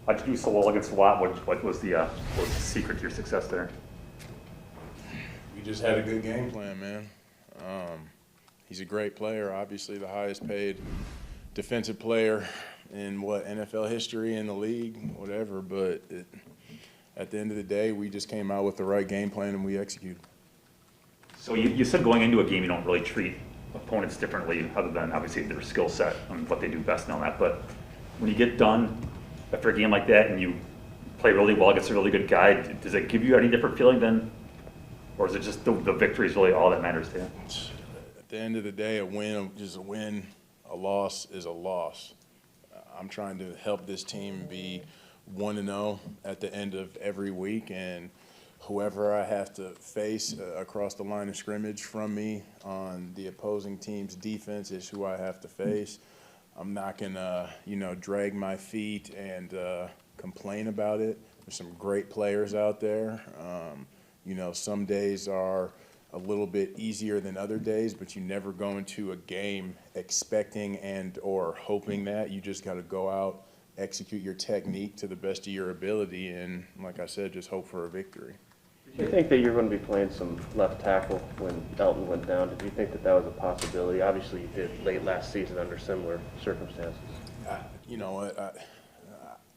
How'd you do so well against Watt? What was the secret to your success there? We just had a good game plan, man. He's a great player, obviously the highest paid defensive player in NFL history in the league, whatever. But at the end of the day, we just came out with the right game plan and we executed. So you said going into a game you don't really treat opponents differently other than obviously their skill set and what they do best and all that. But when you get done after a game like that and you play really well against a really good guy, does it give you any different feeling then? Or is it just the victory is really all that matters to you? At the end of the day, a win is a win, a loss is a loss. I'm trying to help this team be 1-0 at the end of every week, and whoever I have to face across the line of scrimmage from me on the opposing team's defense is who I have to face. I'm not gonna, drag my feet and complain about it. There's some great players out there. Some days are a little bit easier than other days, but you never go into a game expecting and or hoping that. You just got to go out, execute your technique to the best of your ability, and like I said, just hope for a victory. Do you think that you're going to be playing some left tackle when Elton went down? Did you think that was a possibility? Obviously, you did late last season under similar circumstances. You know what?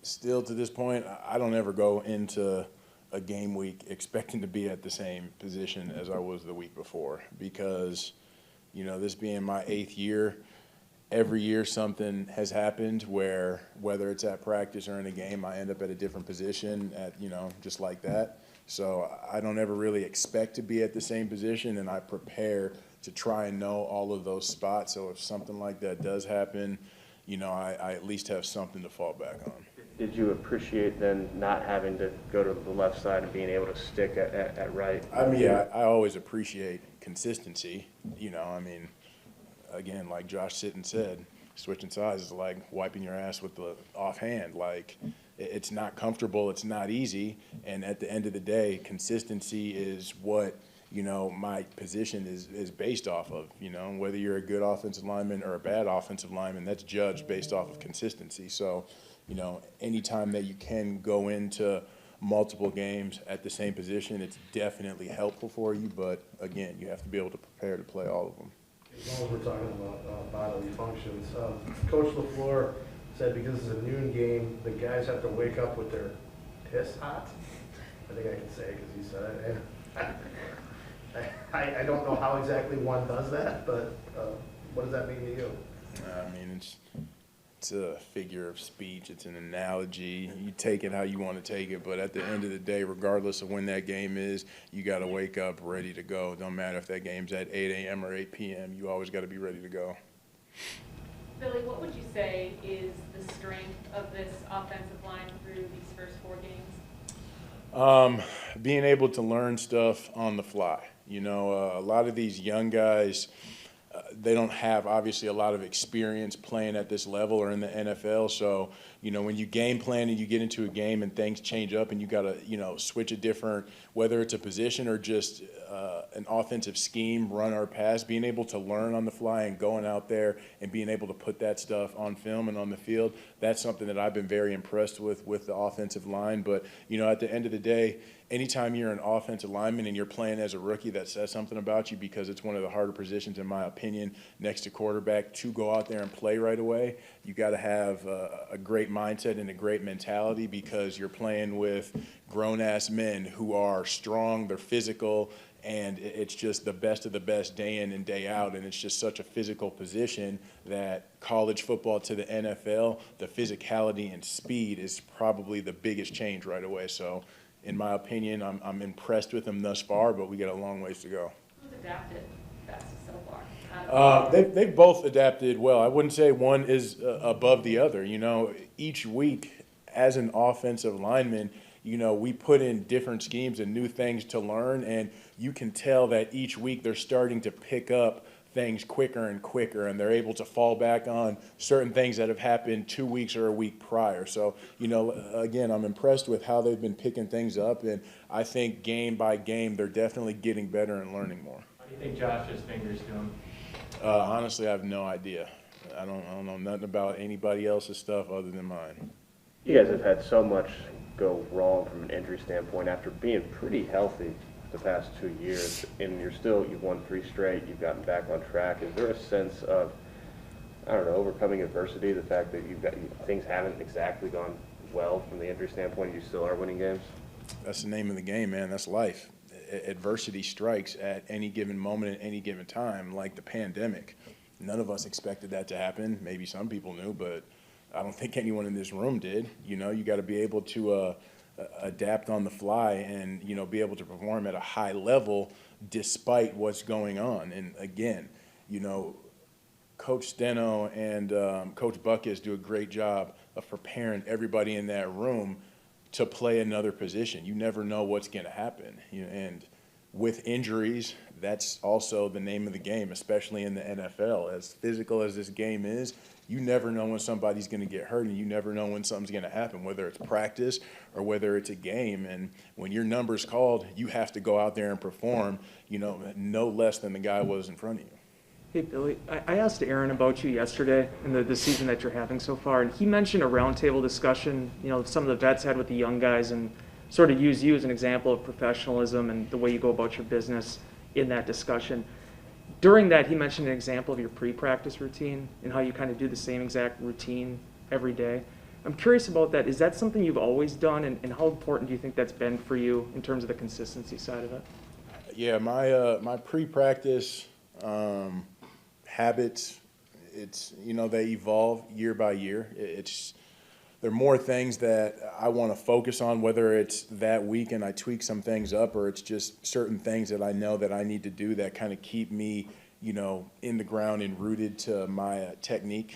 Still to this point, I don't ever go into a game week expecting to be at the same position as I was the week before because, this being my 8th year, every year something has happened where whether it's at practice or in a game, I end up at a different position just like that. So I don't ever really expect to be at the same position, and I prepare to try and know all of those spots. So if something like that does happen, I at least have something to fall back on. Did you appreciate then not having to go to the left side and being able to stick at right? I always appreciate consistency. Again, like Josh Sitton said, switching sides is like wiping your ass with the offhand. Like, it's not comfortable, it's not easy, and at the end of the day, consistency is what my position is based off of. Whether you're a good offensive lineman or a bad offensive lineman, that's judged based off of consistency. So, anytime that you can go into multiple games at the same position, it's definitely helpful for you. But again, you have to be able to prepare to play all of them. As long as we're talking about bodily functions, Coach LaFleur said because it's a noon game, the guys have to wake up with their piss hot. I think I can say because he said it. I don't know how exactly one does that, but what does that mean to you? It's a figure of speech. It's an analogy. You take it how you want to take it, but at the end of the day, regardless of when that game is, you got to wake up ready to go. Don't matter if that game's at 8 a.m. or 8 p.m. You always got to be ready to go. Billy, what would you say is the strength of this offensive line through these first 4 games? Being able to learn stuff on the fly. A lot of these young guys, they don't have obviously a lot of experience playing at this level or in the NFL. So, when you game plan and you get into a game and things change up and you got to, switch a different, whether it's a position or just an offensive scheme, run or pass, being able to learn on the fly and going out there and being able to put that stuff on film and on the field, that's something that I've been very impressed with the offensive line. But, at the end of the day, anytime you're an offensive lineman and you're playing as a rookie, that says something about you because it's one of the harder positions, in my opinion, next to quarterback to go out there and play right away. You got to have a great mindset and a great mentality because you're playing with grown-ass men who are strong, they're physical, and it's just the best of the best day in and day out, and it's just such a physical position that college football to the NFL, the physicality and speed is probably the biggest change right away. So, in my opinion, I'm impressed with them thus far, but we got a long ways to go. Who's adapted best so far? They've both adapted well. I wouldn't say one is above the other. Each week as an offensive lineman, we put in different schemes and new things to learn, and you can tell that each week they're starting to pick up things quicker and quicker, and they're able to fall back on certain things that have happened 2 weeks or a week prior. So, again, I'm impressed with how they've been picking things up, and I think game by game they're definitely getting better and learning more. How do you think Josh's fingers doing? Honestly, I have no idea. I don't know nothing about anybody else's stuff other than mine. You guys have had so much go wrong from an injury standpoint after being pretty healthy the past 2 years, and you've won 3 straight, you've gotten back on track. Is there a sense of, I don't know, overcoming adversity, the fact that things haven't exactly gone well from the injury standpoint, you still are winning games? That's the name of the game, man. That's life. Adversity strikes at any given moment at any given time, like the pandemic. None of us expected that to happen. Maybe some people knew, but I don't think anyone in this room did. You know, you got to be able to adapt on the fly and, you know, be able to perform at a high level despite what's going on. And again, you know, Coach Steno and Coach Buckus do a great job of preparing everybody in that room to play another position. You never know what's going to happen. You know, and with injuries, that's also the name of the game, especially in the NFL. As physical as this game is, you never know when somebody's going to get hurt, and you never know when something's going to happen, whether it's practice or whether it's a game. And when your number's called, you have to go out there and perform, you know, no less than the guy was in front of you. Hey, Billy, I asked Aaron about you yesterday and the season that you're having so far, and he mentioned a roundtable discussion, you know, some of the vets had with the young guys, and sort of used you as an example of professionalism and the way you go about your business in that discussion. During that, he mentioned an example of your pre-practice routine and how you kind of do the same exact routine every day. I'm curious about that. Is that something you've always done, and how important do you think that's been for you in terms of the consistency side of it? Yeah, my pre-practice habits, it's, you know, they evolve year by year. There are more things that I want to focus on, whether it's that week and I tweak some things up, or it's just certain things that I know that I need to do that kind of keep me, you know, in the ground and rooted to my technique.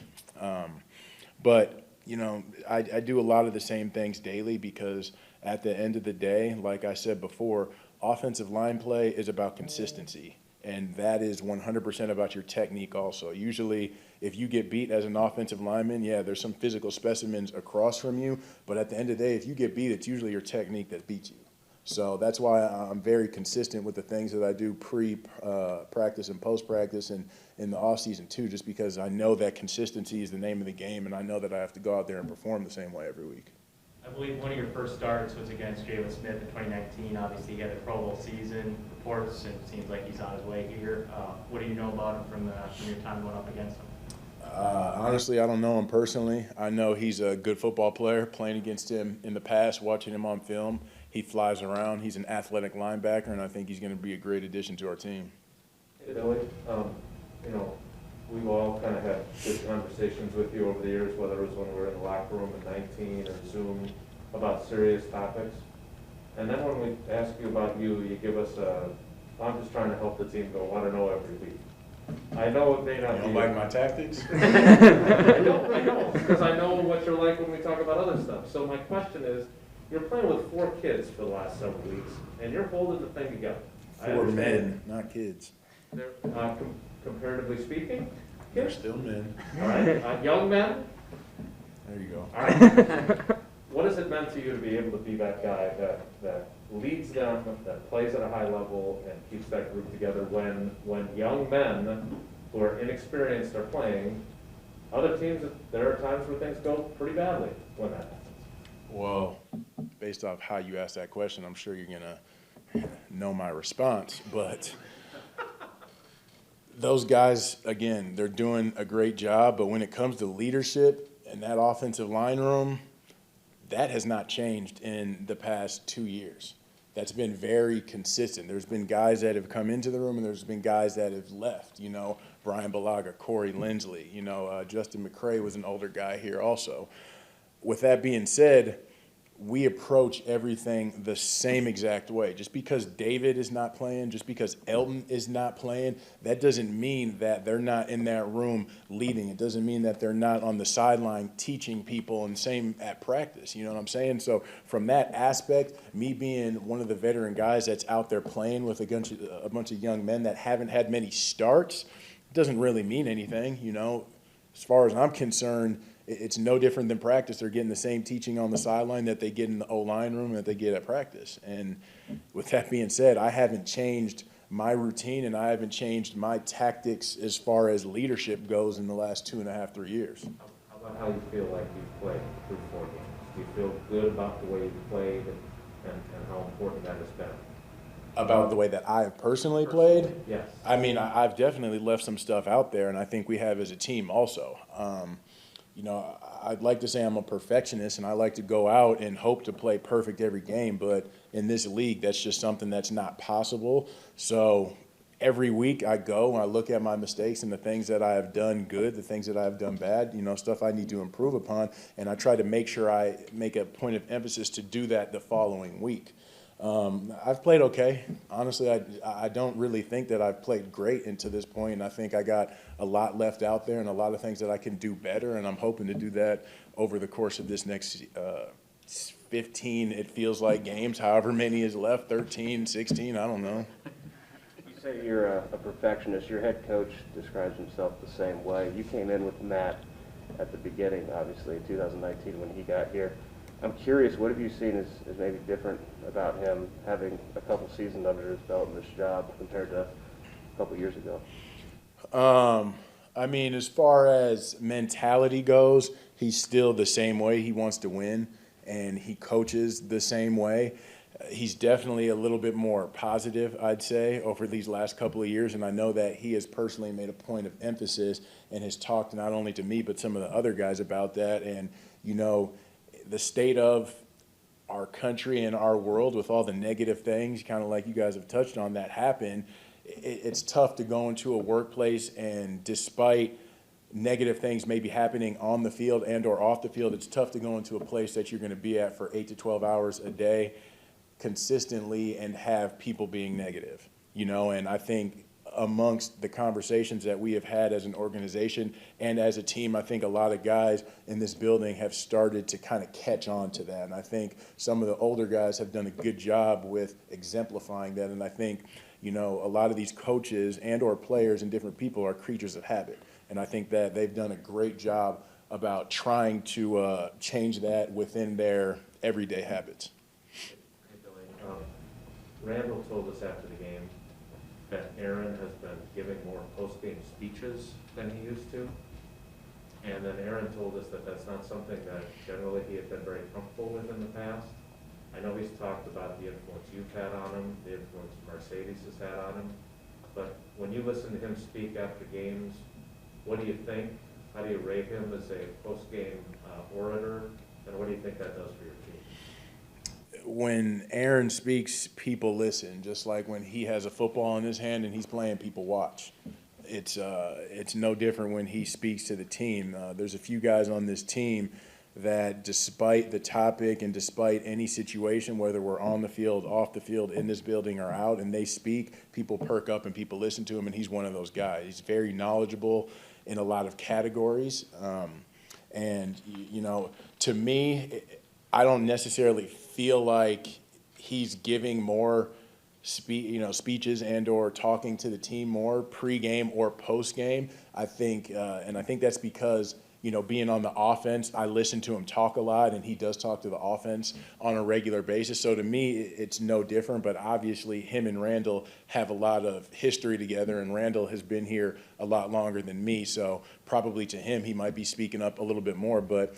But, you know, I do a lot of the same things daily because at the end of the day, like I said before, offensive line play is about consistency. And that is 100% about your technique also. Usually, if you get beat as an offensive lineman, yeah, there's some physical specimens across from you, but at the end of the day, if you get beat, it's usually your technique that beats you. So that's why I'm very consistent with the things that I do pre-practice and post-practice and in the off-season too, just because I know that consistency is the name of the game, and I know that I have to go out there and perform the same way every week. I believe one of your first starts was against Jalen Smith in 2019. Obviously, he had a Pro Bowl season. Reports, and it seems like he's on his way here. What do you know about him from your time going up against him? Honestly, I don't know him personally. I know he's a good football player. Playing against him in the past, watching him on film, he flies around. He's an athletic linebacker, and I think he's going to be a great addition to our team. Hey, Billy, you know, we've all kind of had good conversations with you over the years, whether it was when we were in the locker room at 19 or Zoom, about serious topics. And then when we ask you about you, you give us I'm just trying to help the team go, want to know every week. I know it may not You be. don't like my tactics? I know, because I know what you're like when we talk about other stuff. So my question is, you're playing with 4 kids for the last several weeks, and you're holding the thing together. 4 men, not kids. They're, comparatively speaking, They're kids. still men. All right, young men. There you go. All right. What has it meant to you to be able to be that guy that leads them, that plays at a high level, and keeps that group together when young men who are inexperienced are playing? Other teams, there are times where things go pretty badly when that happens. Well, based off how you asked that question, I'm sure you're going to know my response. But those guys, again, they're doing a great job. But when it comes to leadership in that offensive line room, that has not changed in the past 2 years. That's been very consistent. There's been guys that have come into the room, and there's been guys that have left. You know, Brian Balaga, Corey Lindsley. You know, Justin McCray was an older guy here also. With that being said, we approach everything the same exact way. Just because David is not playing, just because Elton is not playing, that doesn't mean that they're not in that room leading. It doesn't mean that they're not on the sideline teaching people, and same at practice. You know what I'm saying? So from that aspect, me being one of the veteran guys that's out there playing with a bunch of young men that haven't had many starts, doesn't really mean anything. You know, as far as I'm concerned, it's no different than practice. They're getting the same teaching on the sideline that they get in the O-line room that they get at practice. And with that being said, I haven't changed my routine, and I haven't changed my tactics as far as leadership goes in the last 2.5, 3 years. How about how you feel like you've played through 4 games? Do you feel good about the way you played and how important that has been? About the way that I have personally played? Yes. I mean, I've definitely left some stuff out there, and I think we have as a team also. You know, I'd like to say I'm a perfectionist, and I like to go out and hope to play perfect every game, but in this league, that's just something that's not possible. So every week I go and I look at my mistakes and the things that I have done good, the things that I have done bad, you know, stuff I need to improve upon, and I try to make sure I make a point of emphasis to do that the following week. I've played okay. Honestly, I don't really think that I've played great into this point, and I think I got a lot left out there and a lot of things that I can do better, and I'm hoping to do that over the course of this next 15, it feels like, games, however many is left, 13, 16, I don't know. You say you're a perfectionist. Your head coach describes himself the same way. You came in with Matt at the beginning, obviously, in 2019 when he got here. I'm curious, what have you seen as maybe different about him having a couple seasons under his belt in this job compared to a couple years ago? I mean, as far as mentality goes, he's still the same way. He wants to win, and he coaches the same way. He's definitely a little bit more positive, I'd say, over these last couple of years, and I know that he has personally made a point of emphasis and has talked not only to me but some of the other guys about that. And, you know, the state of our country and our world with all the negative things, kind of like you guys have touched on, that happen, it's tough to go into a workplace and despite negative things maybe happening on the field and or off the field, it's tough to go into a place that you're going to be at for 8 to 12 hours a day consistently and have people being negative, you know. And I think amongst the conversations that we have had as an organization and as a team, I think a lot of guys in this building have started to kind of catch on to that. And I think some of the older guys have done a good job with exemplifying that. And I think, you know, a lot of these coaches and or players and different people are creatures of habit. And I think that they've done a great job about trying to change that within their everyday habits. Hey, Billy, Randall told us after the game that Aaron has been giving more post-game speeches than he used to. And then Aaron told us that that's not something that generally he had been very comfortable with in the past. I know he's talked about the influence you've had on him, the influence Mercedes has had on him. But when you listen to him speak after games, what do you think? How do you rate him as a post-game orator? And what do you think that does for your team? When Aaron speaks, people listen, just like when he has a football in his hand and he's playing, people watch. It's no different when he speaks to the team. There's a few guys on this team that despite the topic and despite any situation, whether we're on the field, off the field, in this building or out, and they speak, people perk up and people listen to him, and he's one of those guys. He's very knowledgeable in a lot of categories. And, you know, to me, I don't necessarily feel like he's giving more speeches and or talking to the team more pregame or postgame. I think, and I think that's because, you know, being on the offense, I listen to him talk a lot, and he does talk to the offense on a regular basis. So to me, it's no different, but obviously him and Randall have a lot of history together, and Randall has been here a lot longer than me. So probably to him, he might be speaking up a little bit more, but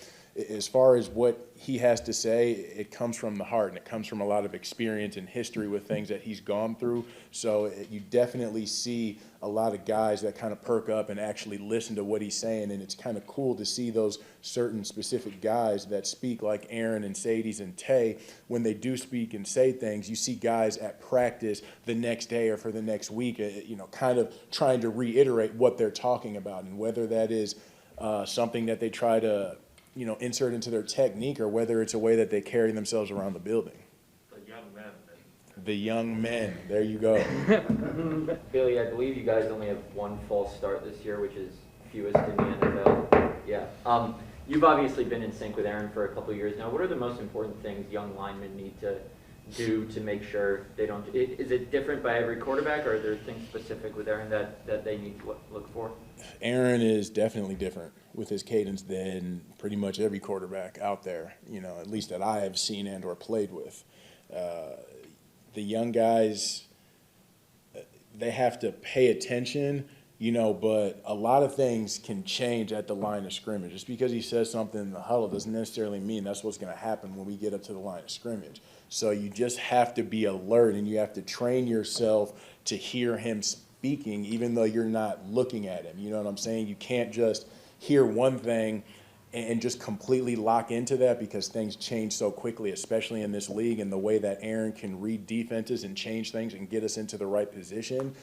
as far as what he has to say, it comes from the heart, and it comes from a lot of experience and history with things that he's gone through. So you definitely see a lot of guys that kind of perk up and actually listen to what he's saying, and it's kind of cool to see those certain specific guys that speak like Aaron and Sadie's and Tay. When they do speak and say things, you see guys at practice the next day or for the next week, you know, kind of trying to reiterate what they're talking about, and whether that is something that they try to, you know, insert into their technique, or whether it's a way that they carry themselves around the building. The young men. The young men, there you go. Billy, I believe you guys only have one false start this year, which is fewest in the NFL. Yeah. You've obviously been in sync with Aaron for a couple of years now. What are the most important things young linemen need to do to make sure they don't? Is it different by every quarterback, or are there things specific with Aaron that they need to look for? Aaron is definitely different with his cadence than pretty much every quarterback out there, you know, at least that I have seen and or played with. The young guys, they have to pay attention but a lot of things can change at the line of scrimmage. Just because he says something in the huddle doesn't necessarily mean that's what's going to happen when we get up to the line of scrimmage. So you just have to be alert, and you have to train yourself to hear him speaking, even though you're not looking at him. You know what I'm saying? You can't just hear one thing and just completely lock into that, because things change so quickly, especially in this league, and the way that Aaron can read defenses and change things and get us into the right position.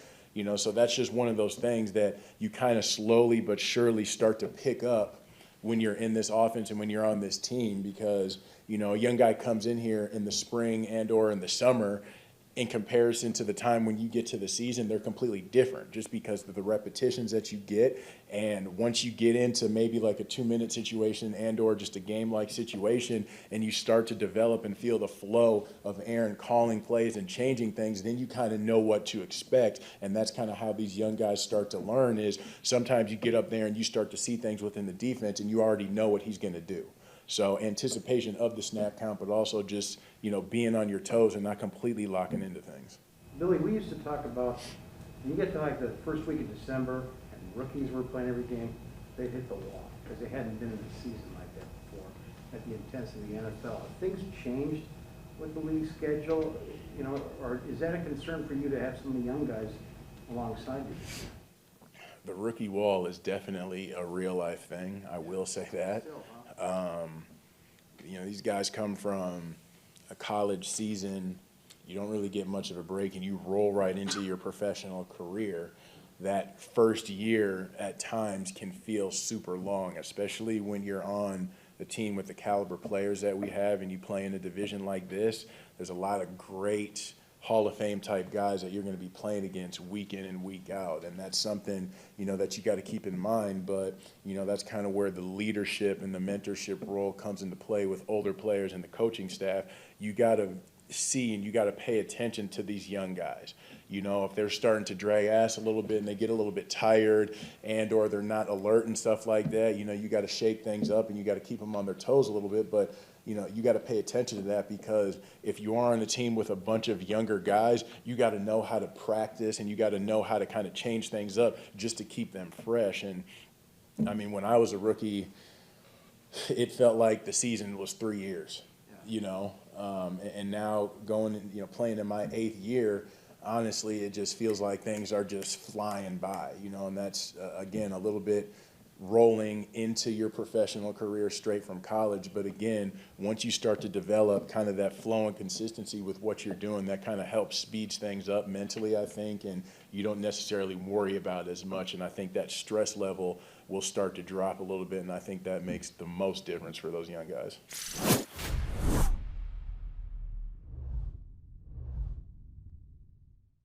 So that's just one of those things that you kind of slowly but surely start to pick up when you're in this offense and when you're on this team, because, a young guy comes in here in the spring and or in the summer, in comparison to the time when you get to the season, they're completely different, just because of the repetitions that you get. And once you get into maybe like a 2-minute situation and or just a game-like situation, and you start to develop and feel the flow of Aaron calling plays and changing things, then you kind of know what to expect. And that's kind of how these young guys start to learn, is sometimes you get up there and you start to see things within the defense and you already know what he's going to do. So anticipation of the snap count, but also just, being on your toes and not completely locking into things. Billy, we used to talk about, when you get to like the first week of December and rookies were playing every game, they'd hit the wall because they hadn't been in a season like that before at the intensity of the NFL. Have things changed with the league schedule, or is that a concern for you to have some of the young guys alongside you? The rookie wall is definitely a real life thing. I will say that. These guys come from a college season. You don't really get much of a break, and you roll right into your professional career. That first year at times can feel super long, especially when you're on a team with the caliber players that we have and you play in a division like this. There's a lot of great Hall of Fame type guys that you're going to be playing against week in and week out. And that's something, that you got to keep in mind. But, that's kind of where the leadership and the mentorship role comes into play with older players and the coaching staff. You got to see and you got to pay attention to these young guys. If they're starting to drag ass a little bit and they get a little bit tired and or they're not alert and stuff like that, you got to shake things up and you got to keep them on their toes a little bit. But you got to pay attention to that, because if you are on a team with a bunch of younger guys, you got to know how to practice and you got to know how to kind of change things up just to keep them fresh. And when I was a rookie, it felt like the season was 3 years, and now going and, playing in my 8th year, honestly, it just feels like things are just flying by, and that's, again, a little bit rolling into your professional career straight from college. But again, once you start to develop kind of that flow and consistency with what you're doing, that kind of helps speeds things up mentally, I think, and you don't necessarily worry about it as much. And I think that stress level will start to drop a little bit, and I think that makes the most difference for those young guys.